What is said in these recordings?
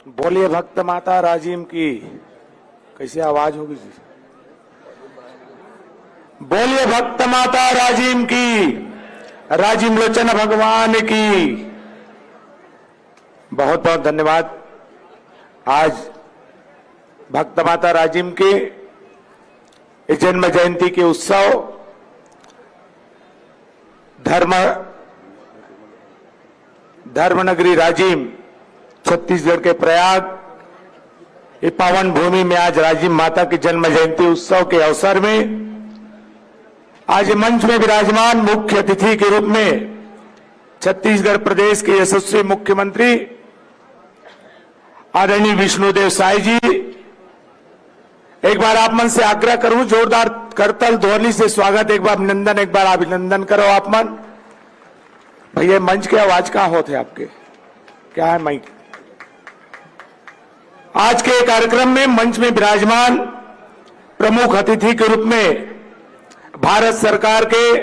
बोलिए भक्त माता राजिम की। कैसी आवाज होगी जी? बोलिए भक्त माता राजिम की, राजिम लोचन भगवान की। बहुत बहुत धन्यवाद। आज भक्त माता राजिम के जन्म जयंती के उत्सव धर्मनगरी राजिम छत्तीसगढ़ के प्रयाग ये पावन भूमि में आज राजिम माता की जन्म जयंती उत्सव के अवसर में आज मंच में विराजमान मुख्य अतिथि के रूप में छत्तीसगढ़ प्रदेश के यशस्वी मुख्यमंत्री आदरणीय विष्णुदेव साय जी, एक बार आप मन से आग्रह करूं, जोरदार करतल ध्वनि से स्वागत, एक बार अभिनंदन, एक बार अभिनंदन करो आप मन। भैया मंच के आवाज कहां होते आपके, क्या है माइक? आज के कार्यक्रम में मंच में विराजमान प्रमुख अतिथि के रूप में भारत सरकार के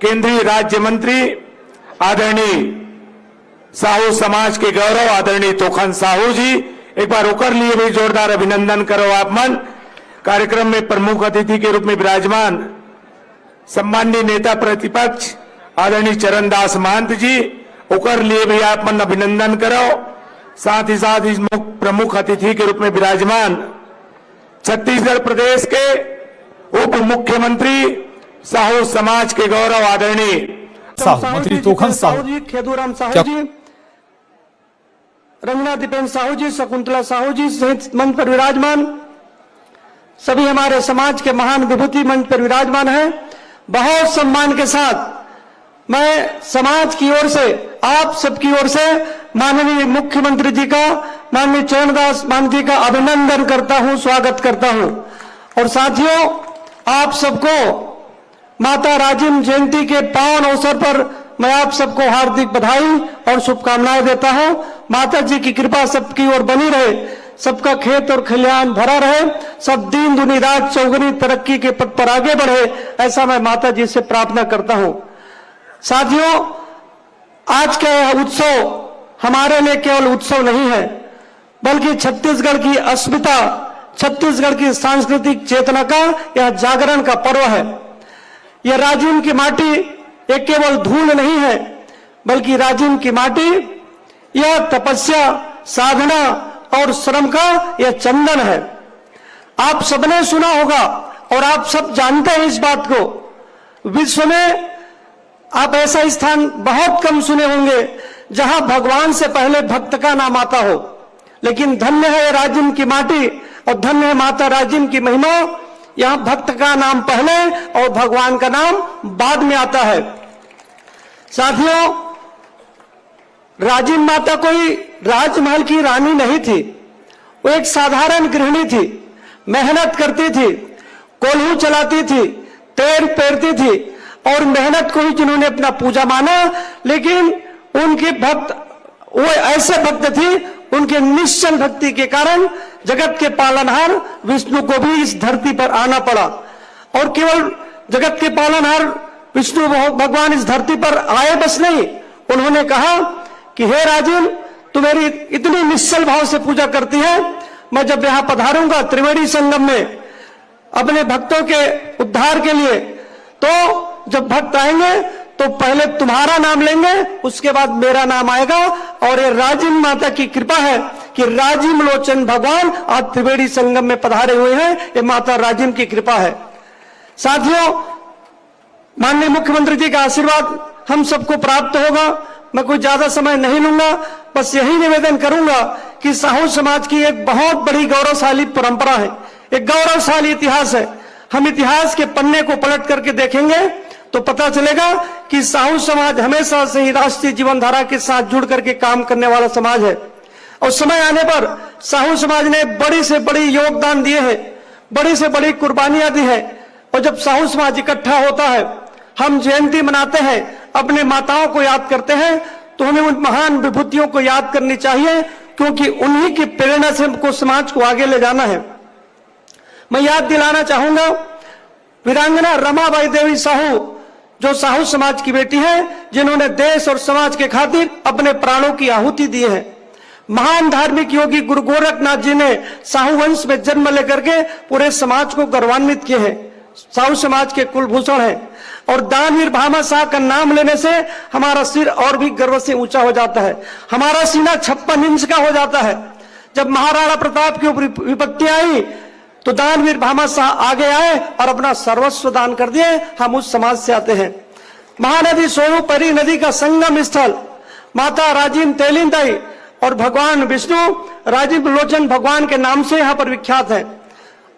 केंद्रीय राज्य मंत्री आदरणीय साहू समाज के गौरव आदरणीय तोखन साहू जी, एक बार ओकर लिए भी जोरदार अभिनंदन करो आप मन। कार्यक्रम में प्रमुख अतिथि के रूप में विराजमान सम्माननीय नेता प्रतिपक्ष आदरणीय चरणदास महंत जी, ओकर लिए भी आप मन अभिनंदन करो। साथ ही प्रमुख अतिथि के रूप में विराजमान छत्तीसगढ़ प्रदेश के उप मुख्यमंत्री साहू समाज के गौरव आदरणीय मंत्री तोखन साहू जी, खेदूराम साहू जी, रंजना दीपेन साहू जी, शकुंतला साहू जी सहित मंच पर विराजमान सभी हमारे समाज के महान विभूति मंच पर विराजमान हैं। बहुत सम्मान के साथ मैं समाज की ओर से, आप सबकी ओर से माननीय मुख्यमंत्री जी का, माननीय चरणदास महंत जी का अभिनंदन करता हूं, स्वागत करता हूं। और साथियों, आप सबको माता राजिम जयंती के पावन अवसर पर मैं आप सबको हार्दिक बधाई और शुभकामनाएं देता हूं। माता जी की कृपा सबकी ओर बनी रहे, सबका खेत और खलिहान भरा रहे, सब दिन दुनी रात चौगुनी तरक्की के पथ पर आगे बढ़े, ऐसा मैं माता जी से प्रार्थना करता हूं। साथियों, आज का यह उत्सव हमारे लिए केवल उत्सव नहीं है, बल्कि छत्तीसगढ़ की अस्मिता, छत्तीसगढ़ की सांस्कृतिक चेतना का यह जागरण का पर्व है। यह राजिम की माटी एक केवल धूल नहीं है, बल्कि राजिम की माटी यह तपस्या, साधना और श्रम का यह चंदन है। आप सबने सुना होगा और आप सब जानते हैं इस बात को। विश्व में आप ऐसा स्थान बहुत कम सुने होंगे जहां भगवान से पहले भक्त का नाम आता हो, लेकिन धन्य है राजिम की माटी और धन्य है माता राजिम की महिमा। यहां भक्त का नाम पहले और भगवान का नाम बाद में आता है। साथियों, राजिम माता कोई राजमहल की रानी नहीं थी, वो एक साधारण गृहिणी थी। मेहनत करती थी, कोल्हू चलाती थी, तेल पेरती थी और मेहनत को ही जिन्होंने अपना पूजा माना। लेकिन उनके भक्त, वो ऐसे भक्त थी, उनके निश्चल भक्ति के कारण जगत के पालनहार विष्णु को भी इस धरती पर आना पड़ा। और केवल जगत के पालनहार विष्णु भगवान इस धरती पर आए बस नहीं, उन्होंने कहा कि हे राजिम, तू मेरी इतनी निश्चल भाव से पूजा करती है, मैं जब यहां पधारूंगा त्रिवेणी संगम में अपने भक्तों के उद्धार के लिए, तो जब भक्त आएंगे तो पहले तुम्हारा नाम लेंगे, उसके बाद मेरा नाम आएगा। और ये राजिम माता की कृपा है कि राजिम लोचन भगवान आज त्रिवेणी संगम में पधारे हुए हैं, ये माता राजिम की कृपा है। साथियों, माननीय मुख्यमंत्री जी का आशीर्वाद हम सबको प्राप्त होगा। मैं कोई ज्यादा समय नहीं लूंगा, बस यही निवेदन करूंगा कि साहू समाज की एक बहुत बड़ी गौरवशाली परंपरा है, एक गौरवशाली इतिहास है। हम इतिहास के पन्ने को पलट करके देखेंगे तो पता चलेगा कि साहू समाज हमेशा से ही राष्ट्रीय जीवन धारा के साथ जुड़ करके काम करने वाला समाज है। और समय आने पर साहू समाज ने बड़ी से बड़ी योगदान दिए हैं, बड़ी से बड़ी कुर्बानियां दी है। और जब साहू समाज इकट्ठा होता है, हम जयंती मनाते हैं, अपने माताओं को याद करते हैं, तो हमें उन महान विभूतियों को याद करनी चाहिए, क्योंकि उन्हीं की प्रेरणा से हमको समाज को आगे ले जाना है। मैं याद दिलाना चाहूंगा वीरांगना रमाबाई देवी साहू, जो साहू समाज की बेटी है, जिन्होंने देश और समाज के खातिर अपने प्राणों की आहुति दी है। महान धार्मिक योगी गुरु गोरखनाथ जी ने साहू वंश में जन्म लेकर के पूरे समाज को गौरवान्वित किए हैं। साहू समाज के कुलभूषण हैं और दानवीर भामा शाह का नाम लेने से हमारा सिर और भी गर्व से ऊंचा हो जाता है, हमारा सीना 56 इंच का हो जाता है। जब महाराणा प्रताप की विपत्ति आई तो दानवीर भामा शाह आगे आए और अपना सर्वस्व दान कर दिए। हम उस समाज से आते हैं। महानदी सोनू परी नदी का संगम स्थल माता राजीव तेलिंदाई और भगवान विष्णु राजीव लोचन भगवान के नाम से यहाँ पर विख्यात है।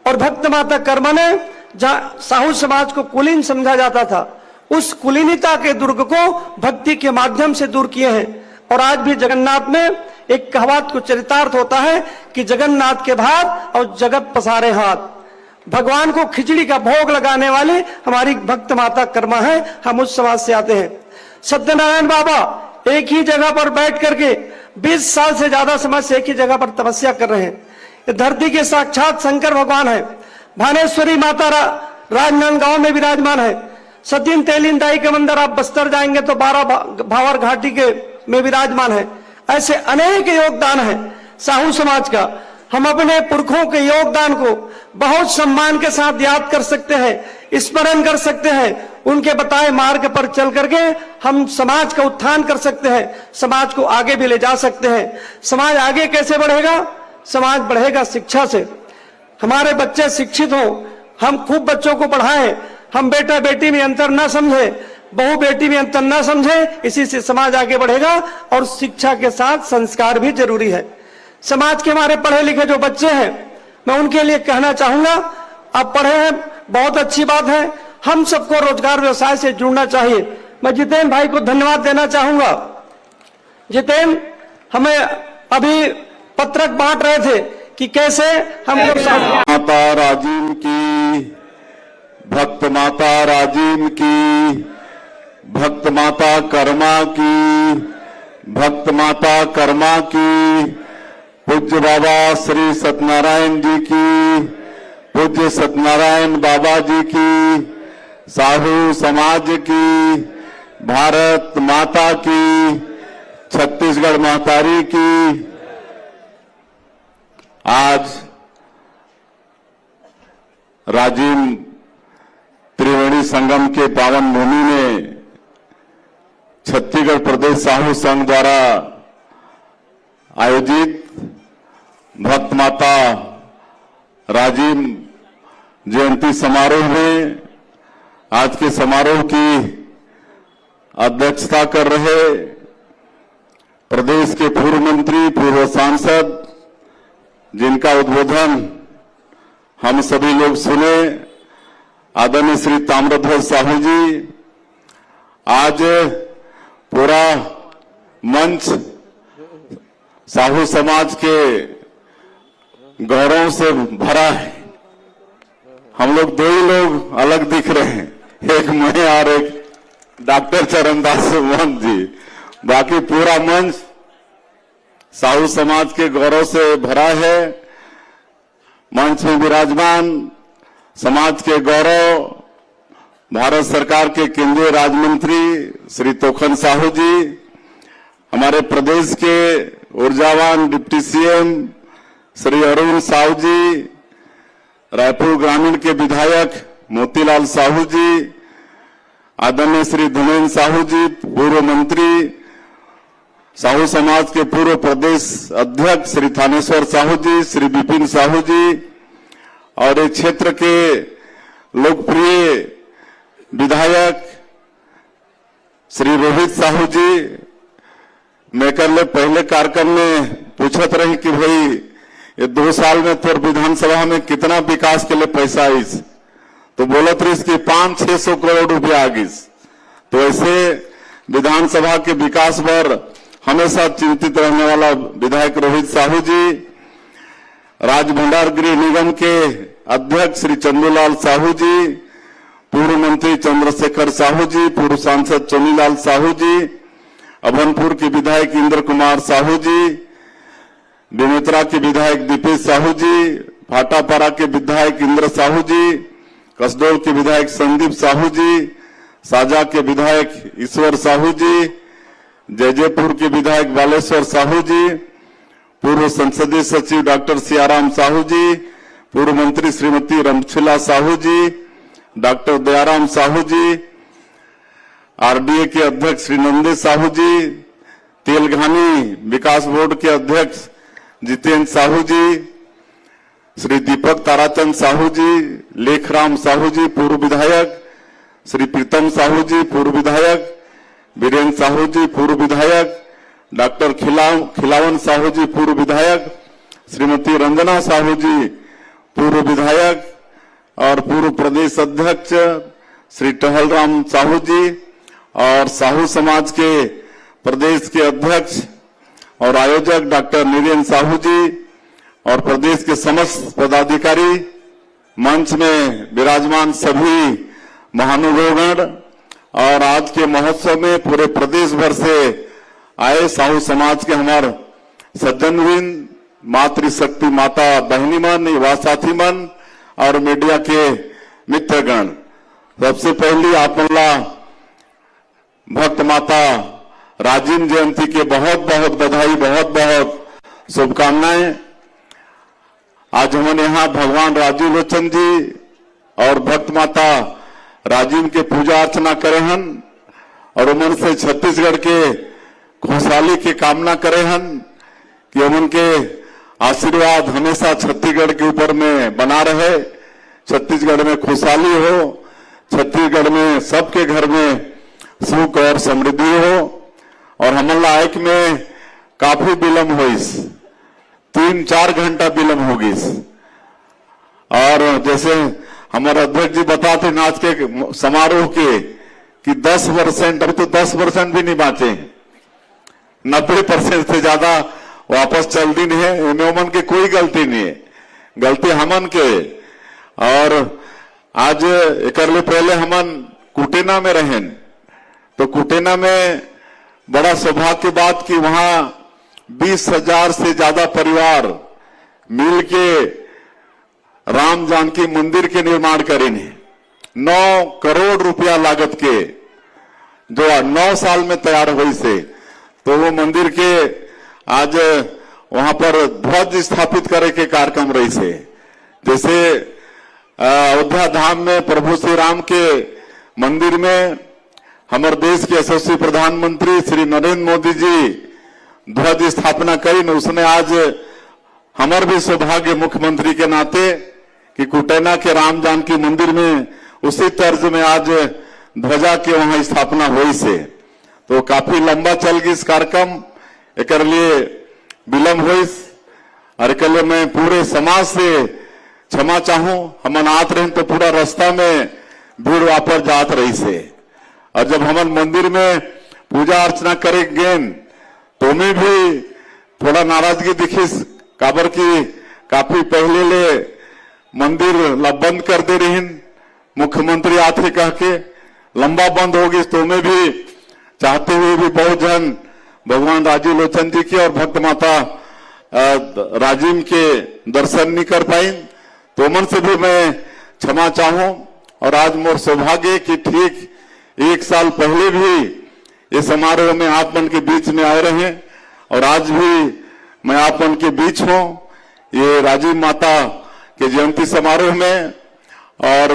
और भक्त माता कर्मा ने जहाँ साहू समाज को कुलीन समझा जाता था, उस कुलीनता के दुर्ग को भक्ति के माध्यम से दूर किए हैं। और आज भी जगन्नाथ में एक कहावत को चरितार्थ होता है कि जगन्नाथ के भात और जगत पसारे हाथ। भगवान को खिचड़ी का भोग लगाने वाली हमारी भक्त माता कर्मा है। हम उस समाज से आते हैं। सत्यनारायण बाबा एक ही जगह पर बैठ करके 20 साल से ज्यादा समय से एक ही जगह पर तपस्या कर रहे हैं। ये धरती के साक्षात शंकर भगवान है। भानेश्वरी माता राजनांदगांव में विराजमान है। सतीन तेलिंदाई के मंदिर आप बस्तर जाएंगे तो 12 भावर घाटी के में विराजमान है। ऐसे अनेक योगदान है साहू समाज का। हम अपने पुरखों के योगदान को बहुत सम्मान के साथ याद कर सकते हैं, स्मरण कर सकते हैं। उनके बताए मार्ग पर चल करके हम समाज का उत्थान कर सकते हैं, समाज को आगे भी ले जा सकते हैं। समाज आगे कैसे बढ़ेगा? समाज बढ़ेगा शिक्षा से। हमारे बच्चे शिक्षित हों, हम खूब बच्चों को पढ़ाएं, हम बेटा बेटी में अंतर ना समझे, बहू बेटी में अंतर ना समझे। इसी से समाज आगे बढ़ेगा। और शिक्षा के साथ संस्कार भी जरूरी है। समाज के हमारे पढ़े लिखे जो बच्चे हैं, मैं उनके लिए कहना चाहूंगा, आप पढ़े हैं बहुत अच्छी बात है। हम सबको रोजगार व्यवसाय से जुड़ना चाहिए। मैं जितेंद्र भाई को धन्यवाद देना चाहूंगा। जितेंद्र हमें अभी पत्रक बांट रहे थे कि कैसे हम लोग माता राजीव की, भक्त माता राजीव की, भक्त माता कर्मा की, भक्त माता कर्मा की, पूज्य बाबा श्री सत्यनारायण जी की, पूज्य सत्यनारायण बाबा जी की, साहू समाज की, भारत माता की, छत्तीसगढ़ महतारी की। आज राजीव त्रिवेणी संगम के पावन भूमि में छत्तीसगढ़ प्रदेश साहू संघ द्वारा आयोजित भक्त माता राजीव जयंती समारोह में आज के समारोह की अध्यक्षता कर रहे प्रदेश के पूर्व मंत्री, पूर्व सांसद, जिनका उद्बोधन हम सभी लोग सुने, आदरणीय श्री ताम्रध्वज साहू जी। आज पूरा मंच साहू समाज के गौरव से भरा है। हम लोग दो ही लोग अलग दिख रहे हैं, एक मैं और एक डॉक्टर चरणदास मोहन जी। बाकी पूरा मंच साहू समाज के गौरव से भरा है। मंच में विराजमान समाज के गौरव भारत सरकार के केंद्रीय राज्य मंत्री श्री तोखन साहू जी, हमारे प्रदेश के ऊर्जावान डिप्टी सीएम श्री अरुण साहू जी, रायपुर ग्रामीण के विधायक मोतीलाल साहू जी, आदरणीय श्री धनेन्द्र साहू जी, पूर्व मंत्री, साहू समाज के पूर्व प्रदेश अध्यक्ष श्री थानेश्वर साहू जी, श्री विपिन साहू जी, और इस क्षेत्र के लोकप्रिय विधायक श्री रोहित साहू जी। मैं कल पहले कार्यक्रम में पूछत रही कि भाई ये 2 साल में तो विधानसभा में कितना विकास के लिए पैसा आईस, तो बोलत रही कि 500-600 करोड़ रुपया आगिस। तो ऐसे विधानसभा के विकास पर हमेशा चिंतित रहने वाला विधायक रोहित साहू जी, राज्य भंडार गृह निगम के अध्यक्ष श्री चंदूलाल साहू जी, पूर्व मंत्री चंद्रशेखर साहू जी, पूर्व सांसद चोनीलाल साहू जी, अभनपुर के विधायक इंद्र कुमार साहू जी, बेमेतरा के विधायक दीपेश साहू जी, भाटापारा के विधायक इंद्र साहू जी, कसडोल के विधायक संदीप साहू जी, साजा के विधायक ईश्वर साहू जी, जयजयपुर के विधायक बालेश्वर साहू जी, पूर्व संसदीय सचिव डॉक्टर सियाराम साहू जी, पूर्व मंत्री श्रीमती रमशिला साहू जी, डॉक्टर दयाराम साहू जी, आरडीए के अध्यक्ष श्री नंदे साहू जी, तेलघानी विकास बोर्ड के अध्यक्ष जितेंद्र साहू जी, श्री दीपक ताराचंद साहू जी, लेखराम साहू जी पूर्व विधायक, श्री प्रीतम साहू जी पूर्व विधायक, वीरेंद्र साहू जी पूर्व विधायक, डॉक्टर खिलावन साहू जी पूर्व विधायक, श्रीमती रंजना साहू जी पूर्व विधायक और पूर्व प्रदेश अध्यक्ष श्री टहलराम साहू जी और साहू समाज के प्रदेश के अध्यक्ष और आयोजक डॉक्टर नीरेंद्र साहू जी और प्रदेश के समस्त पदाधिकारी, मंच में विराजमान सभी महानुभावगण और आज के महोत्सव में पूरे प्रदेश भर से आए साहू समाज के हमारे सज्जनवृंद, मातृशक्ति माता बहनी मन, युवा साथी मन और मीडिया के मित्रगण, सबसे पहली आप भक्त माता राजीव जयंती के बहुत बहुत बधाई, बहुत बहुत शुभकामनाएं। आज हमने यहाँ भगवान राजीव लोचन जी और भक्त माता राजीव के पूजा अर्चना करे हन और उमन से छत्तीसगढ़ के खुशहाली की कामना करे हन कि उमन के आशीर्वाद हमेशा छत्तीसगढ़ के ऊपर में बना रहे, छत्तीसगढ़ में खुशहाली हो, छत्तीसगढ़ में सबके घर में सुख और समृद्धि हो। और हमला आयक में काफी विलंब हुईस, 3-4 घंटा विलंब होगीस और जैसे हमारे अध्यक्ष जी बताते नाच के समारोह के कि 10%, अभी तो 10% भी नहीं बांचे, 90% से ज्यादा वापस चल दी नहीं है। इनमें उमन के कोई गलती नहीं है, गलती हमन के। और आज एक पहले हमन कुटेना में रहें तो कुटेना में बड़ा सौभाग्य की बात कि वहां 20,000 से ज्यादा परिवार मिल के राम जानकी मंदिर के निर्माण करेंगे। 9 करोड़ रुपया लागत के जो 9 साल में तैयार हुई से, तो वो मंदिर के आज वहां पर ध्वज स्थापित करे के कार्यक्रम रही से। जैसे अयोध्या धाम में प्रभु श्री राम के मंदिर में हमारे देश के यशस्वी प्रधानमंत्री श्री नरेंद्र मोदी जी ध्वज स्थापना करी न, उसने आज हमारे भी सौभाग्य मुख्यमंत्री के नाते कि कुटेना के राम जानकी मंदिर में उसी तर्ज में आज ध्वजा के वहां स्थापना हुई से, तो काफी लंबा चल गई इस कार्यक्रम, एक लिए विलंब हुई। और एक मैं पूरे समाज से क्षमा चाहूं, हम आत रहे तो पूरा रास्ता में भीड़ वापस जात रही से, और जब हम मंदिर में पूजा अर्चना करेंगे तो में भी थोड़ा नाराजगी दिखी, काबर की काफी पहले ले मंदिर बंद कर दे रही, मुख्यमंत्री आते कह के लंबा बंद होगी, तो में भी चाहते हुए भी बहुत जन भगवान राजीव लोचन जी की और भक्त माता राजीव के दर्शन नहीं कर पाई, तो मन से भी मैं क्षमा चाहूं। और आज मोर सौभाग्य कि ठीक 1 साल पहले भी ये समारोह में आप मन के बीच में आए रहे और आज भी मैं आप मन के बीच हूं ये राजीव माता के जयंती समारोह में। और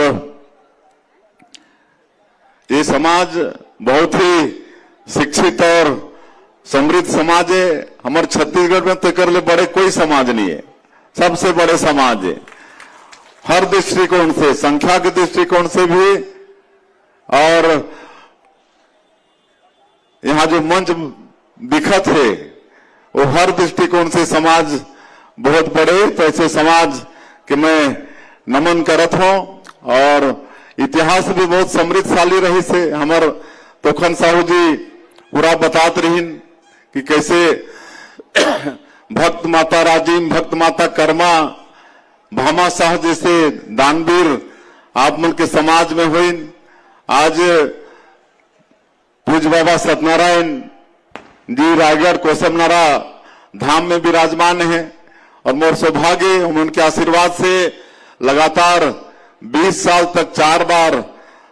ये समाज बहुत ही शिक्षित और समृद्ध समाज है। हमारे छत्तीसगढ़ में तो कर ले बड़े कोई समाज नहीं है, सबसे बड़े समाज है हर दृष्टिकोण से, संख्या के दृष्टिकोण से भी। और यहाँ जो मंच दिखत है वो हर दृष्टिकोण से समाज बहुत बड़े, तो ऐसे समाज के मैं नमन करत हूं। और इतिहास भी बहुत समृद्धशाली रही से, हमार तोखन साहू जी पूरा बतात रही कि कैसे भक्त माता राजीव, भक्त माता कर्मा, भामा शाह जैसे दानवीर आप मन के समाज में हुई। आज पूज्य बाबा सत्यनारायण जी रायगढ़ कोसमनारा धाम में विराजमान है और मोर सौभाग्य उनके आशीर्वाद से लगातार 20 साल तक 4 बार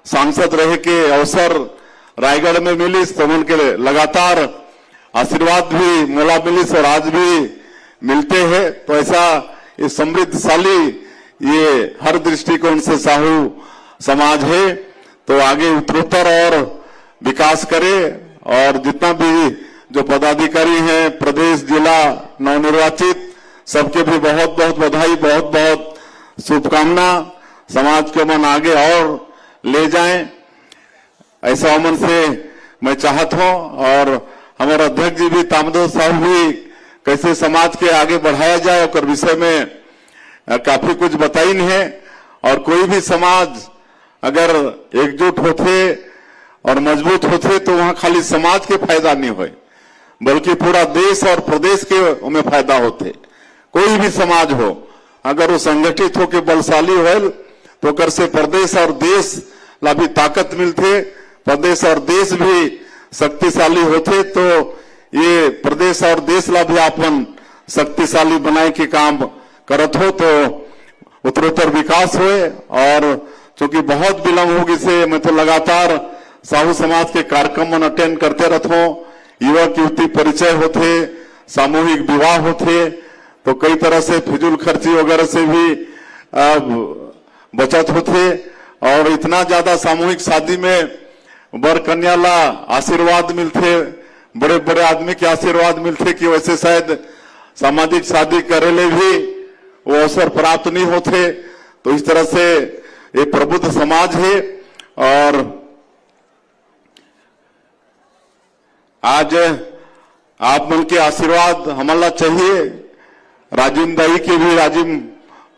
सांसद रहे के अवसर रायगढ़ में मिली, तो उनके लगातार आशीर्वाद भी मोला मिली और आज भी मिलते हैं। तो ऐसा ये समृद्धशाली ये हर दृष्टिकोण से साहू समाज है, तो आगे उत्तरोत्तर और विकास करे। और जितना भी जो पदाधिकारी हैं प्रदेश जिला नवनिर्वाचित, सबके भी बहुत बहुत बधाई, बहुत बहुत शुभकामना। समाज के मन आगे और ले जाएं, ऐसा अमन से मैं चाहत हूं। और हमारे अध्यक्ष जी भी तामदेव साहब भी कैसे समाज के आगे बढ़ाया जाए और विषय में काफी कुछ बताई नहीं है। और कोई भी समाज अगर एकजुट होते और मजबूत होते तो वहां खाली समाज के फायदा नहीं होए, बल्कि पूरा देश और प्रदेश के में फायदा होते। कोई भी समाज हो अगर वो संगठित होकर बलशाली हो तो कर से प्रदेश और देश ला भी ताकत मिलते, प्रदेश और देश भी शक्तिशाली होते। तो ये प्रदेश और देश ला भी अपन शक्तिशाली बनाए के काम करत हो तो उत्तरोत्तर विकास हुए। और चूंकि बहुत विलंब होगी से मैं तो लगातार साहू समाज के कार्यक्रम में अटेंड करते रहता हूँ। युवक युवती परिचय होते, सामूहिक विवाह होते, तो कई तरह से फिजूल खर्ची वगैरह से भी बचत होते। और इतना ज्यादा सामूहिक शादी में वर कन्या ला आशीर्वाद मिलते, बड़े बड़े आदमी के आशीर्वाद मिलते कि वैसे शायद सामाजिक शादी करेले भी वो अवसर प्राप्त नहीं होते। तो इस तरह से ये प्रबुद्ध समाज है। और आज आप मन के आशीर्वाद हमारा चाहिए, राजीव दाई के भी, राजीव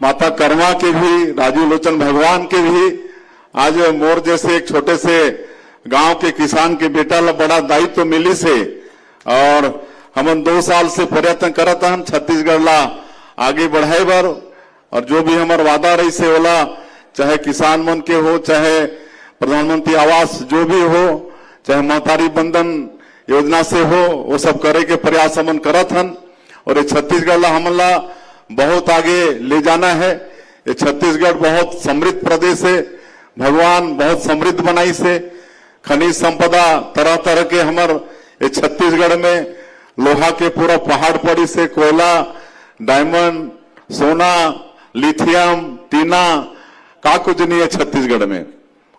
माता कर्मा के भी, राजीव लोचन भगवान के भी। आज मोर जैसे एक छोटे से गांव के किसान के बेटा ला बड़ा दायित्व तो मिली से। और हम 2 साल से प्रयत्न करत हन छत्तीसगढ़ ला आगे बढ़ाए बर। और जो भी हमार वादा रही से होला, चाहे किसान मन के हो, चाहे प्रधानमंत्री आवास जो भी हो, चाहे महतारी बंधन योजना से हो, वो सब करे के प्रयास हमन करत हन। और ये छत्तीसगढ़ ला हमला बहुत आगे ले जाना है। ये छत्तीसगढ़ बहुत समृद्ध प्रदेश है, भगवान बहुत समृद्ध बनाई से। खनिज संपदा तरह तरह के हमार ये छत्तीसगढ़ में लोहा के पूरा पहाड़ पड़ी से, कोयला, डायमंड, सोना, लिथियम, टीना का कुछ नहीं है छत्तीसगढ़ में।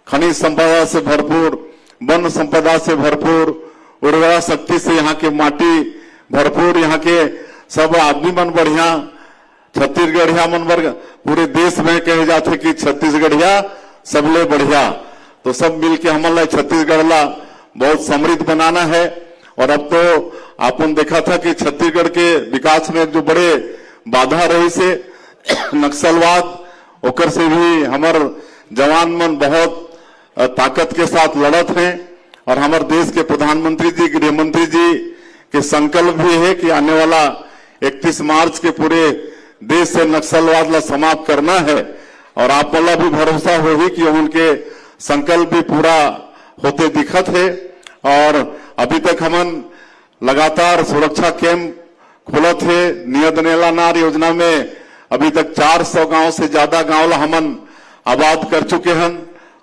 खनिज संपदा से भरपूर, वन संपदा से भरपूर, उर्वरा शक्ति से यहाँ के माटी भरपूर, यहाँ के सब आदमी मन बढ़िया। छत्तीसगढ़िया मन वर्ग पूरे देश में कहे जाते कि छत्तीसगढ़िया सबले बढ़िया। तो सब मिलके हमारा छत्तीसगढ़ ला बहुत समृद्ध बनाना है। और अब तो आपने देखा था कि छत्तीसगढ़ के विकास में जो बड़े बाधा रही से नक्सलवाद, ओकर से भी हमार जवान मन बहुत ताकत के साथ लड़त हैं। और हमारे देश के प्रधानमंत्री जी, गृह मंत्री जी के संकल्प भी है कि आने वाला 31 मार्च के पूरे देश से नक्सलवाद ला समाप्त करना है। और आप वाला भी भरोसा हो ही कि उनके संकल्प भी पूरा होते दिखत है। और अभी तक हमन लगातार सुरक्षा कैंप खुलत है। नियत नेला नार योजना में अभी तक 400 गांव से ज्यादा गांव ला हमन आबाद कर चुके हैं।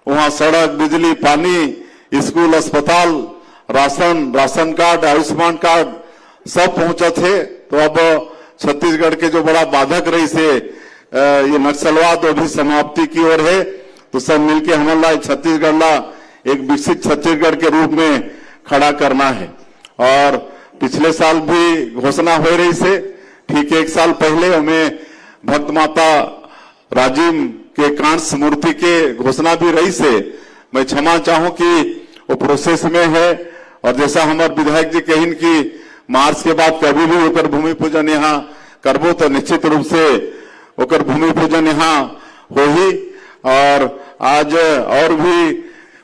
वहां सड़क, बिजली, पानी, स्कूल, अस्पताल, राशन कार्ड, आयुष्मान कार्ड सब पहुंचा थे। तो अब छत्तीसगढ़ के जो बड़ा बाधक रही से ये नक्सलवाद अभी समाप्ति की ओर है। तो सब मिलके हमारा छत्तीसगढ़ ला एक विकसित छत्तीसगढ़ के रूप में खड़ा करना है। और पिछले साल भी घोषणा हो रही से ठीक 1 साल पहले हमें भक्त माता राजीव के कांस्य मूर्ति के घोषणा भी रही से। मैं क्षमा चाहूं कि वो प्रोसेस में है। और जैसा हमारे विधायक जी कहिन कि मार्च के बाद कभी भी होकर भूमि पूजन यहाँ करबो तो निश्चित रूप से होकर भूमि पूजन यहाँ हो ही। और आज और भी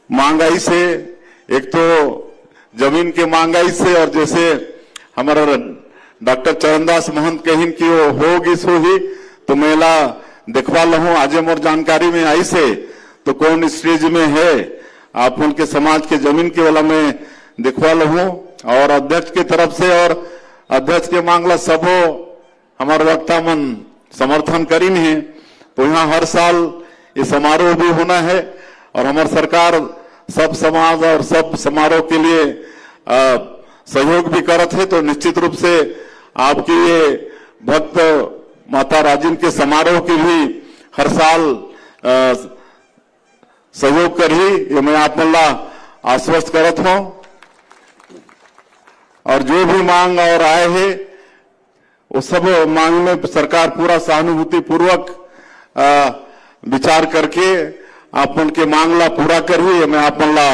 महंगाई से, एक तो जमीन के महंगाई से, और जैसे हमारा डॉक्टर चरणदास महंत कहिन कि वो होगी सो ही, तो मेला देखवा लहूं आज मोर जानकारी में आई से तो कौन स्टेज में है आप उनके समाज के जमीन के वाला में देखवा लहूं। और अध्यक्ष की तरफ से और अध्यक्ष के मांगला सबो हमारे वक्ता मन समर्थन करीन है। तो यहाँ हर साल ये समारोह भी होना है। और हमारी सरकार सब समाज और सब समारोह के लिए सहयोग भी करत है। तो निश्चित रूप से आपकी ये भक्त माता राजिम के समारोह के भी हर साल सहयोग करी ये मैं आपला आश्वस्त करत हूं। और जो भी मांग और आए हैं वो सब मांग में सरकार पूरा सहानुभूति पूर्वक विचार करके अपन के मांग ला पूरा करी ये मैं अपन ला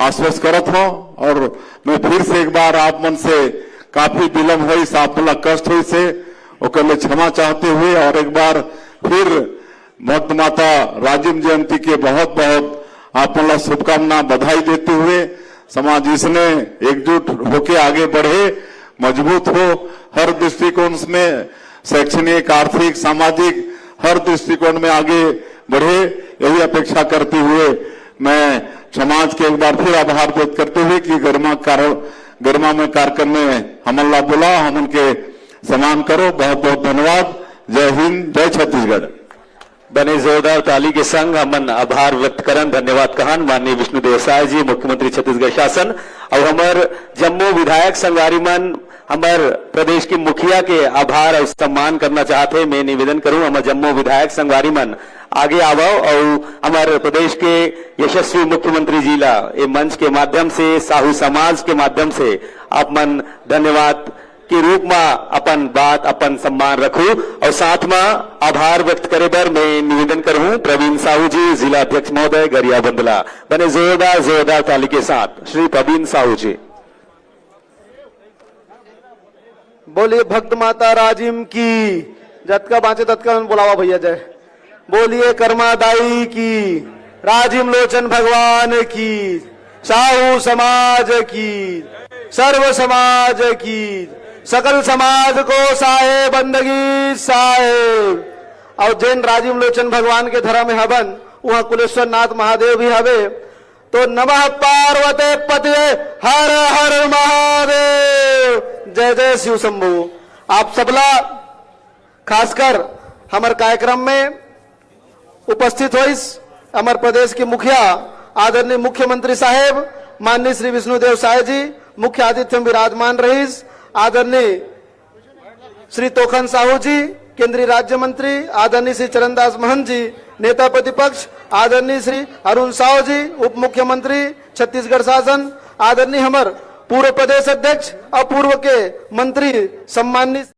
आश्वस्त करत हूं। और मैं फिर से एक बार आप मन से काफी विलम्ब हुई आप ला कष्ट हुई से ओकर में क्षमा चाहते हुए और एक बार फिर भक्त माता राजिम जयंती के बहुत बहुत आप ला शुभकामना बधाई देते हुए समाज इसने एकजुट होके आगे बढ़े, मजबूत हो, हर दृष्टिकोण में शैक्षणिक, आर्थिक, सामाजिक हर दृष्टिकोण में आगे बढ़े यही अपेक्षा करते हुए मैं समाज के एक बार फिर आभार व्यक्त करते हुए कि गरिमा में कार्यक्रम में हमला बोला हम उनके सम्मान करो। बहुत बहुत धन्यवाद। जय हिंद, जय छत्तीसगढ़। बने जोरदार ताली के संग हमन आभार व्यक्त करन धन्यवाद कहन माननीय विष्णुदेव साय जी मुख्यमंत्री छत्तीसगढ़ शासन और हमार जम्मू विधायक संगारी मन हमार प्रदेश की मुखिया के आभार और सम्मान करना चाहते। मैं निवेदन करूं हमारे जम्मू विधायक संगारी मन आगे आवो और हमारे प्रदेश के यशस्वी मुख्यमंत्री जी ला ये मंच के माध्यम से साहू समाज के माध्यम से आप मन धन्यवाद के रूप में अपन बात अपन सम्मान रखूं और साथ में आभार व्यक्त करे बर मैं निवेदन करूं प्रवीण साहू जी जिला अध्यक्ष महोदय गरिया बंदला बने जोरदार ताली के साथ श्री प्रवीण साहू जी। बोलिए भक्त माता राजिम की जतका बांचे तत्का बुलावा भैया जय। बोलिए कर्मादाई की, राजिम लोचन भगवान की, साहू समाज की, सर्व समाज की, सकल समाज को साहे बंदगी साहेब। और जैन राजिम लोचन भगवान के धर्म में हवन वहां कुलेश्वर नाथ महादेव भी हवे। तो नमः पार्वते पते हर हर महादेव, जय जय शिव शंभु। आप सबला खासकर हमारे कार्यक्रम में उपस्थित हो हमार प्रदेश के मुखिया आदरणीय मुख्यमंत्री साहेब माननीय श्री विष्णुदेव साय जी, मुख्य आतिथ्य में विराजमान रहीस आदरणीय श्री तोखन साहू जी, केंद्रीय राज्य मंत्री आदरणीय श्री चरणदास महंत जी, नेता प्रतिपक्ष आदरणीय श्री अरुण साहू जी, उप मुख्यमंत्री छत्तीसगढ़ शासन आदरणीय हमार पूर्व प्रदेश अध्यक्ष और पूर्व के मंत्री सम्मानित